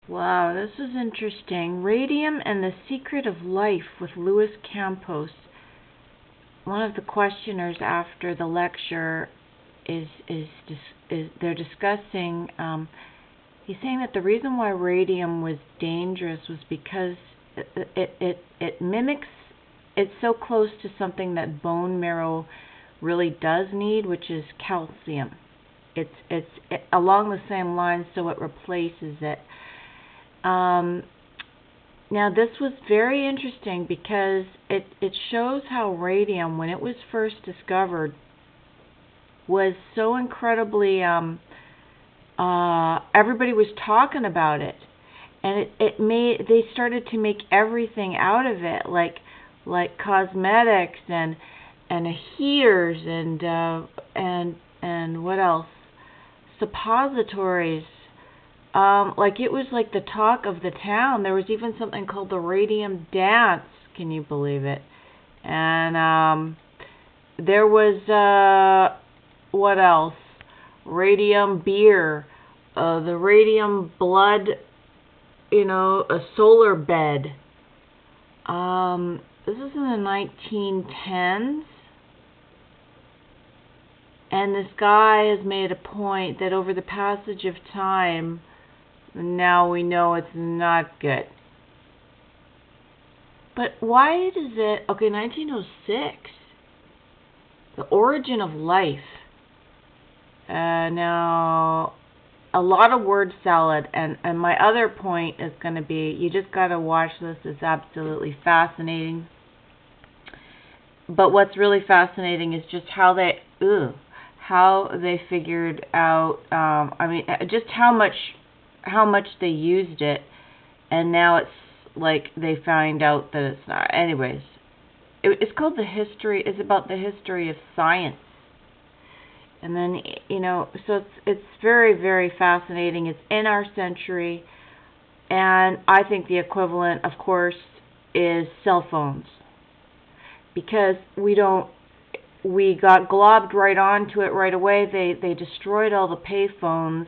Wow, this is interesting. Radium and the Secret of Life with Louis Campos. One of the questioners after the lecture is they're discussing. He's saying that the reason why radium was dangerous was because it mimics. It's so close to something that bone marrow really does need, which is calcium. It's along the same lines, so it replaces it. Now this was very interesting because it shows how radium, when it was first discovered, was so incredibly everybody was talking about it, and they started to make everything out of it, like cosmetics and heaters and what else, suppositories. Like it was like the talk of the town. There was even something called the radium dance. Can you believe it? And there was what else? Radium beer, the radium blood, a solar bed. This is in the 1910s. And this guy has made a point that over the passage of time, now we know it's not good. But why does it... Okay, 1906. The origin of life. Now, a lot of word salad. And my other point is going to be, you just got to watch this. It's absolutely fascinating. But what's really fascinating is just how they figured out, just how much they used it, and now it's like they find out that it's not. Anyways, it's called it's about the history of science. And then, so it's very, very fascinating. It's in our century, and I think the equivalent, of course, is cell phones. Because we got globbed right onto it right away. They destroyed all the payphones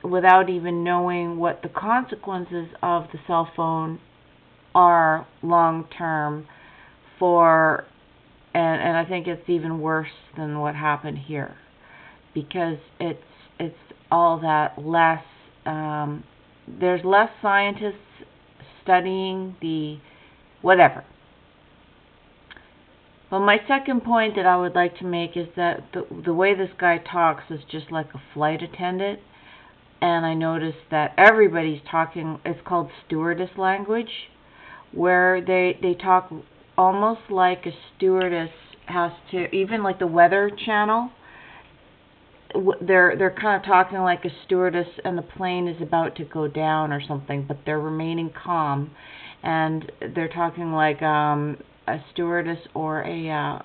without even knowing what the consequences of the cell phone are long term for, and I think it's even worse than what happened here, because it's all that less. There's less scientists studying the whatever. Well, my second point that I would like to make is that the way this guy talks is just like a flight attendant. And I noticed that everybody's talking, it's called stewardess language, where they talk almost like a stewardess has to, even like the Weather Channel, they're kind of talking like a stewardess and the plane is about to go down or something, but they're remaining calm. And they're talking like a stewardess or a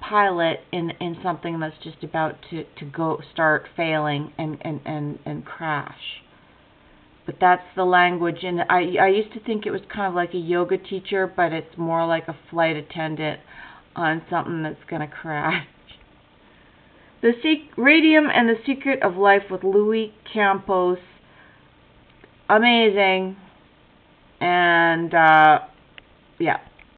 pilot in something that's just about to start failing and crash. But that's the language, and I used to think it was kind of like a yoga teacher, but it's more like a flight attendant on something that's going to crash. The Radium and the Secret of Life with Louis Campos. Amazing. And yeah.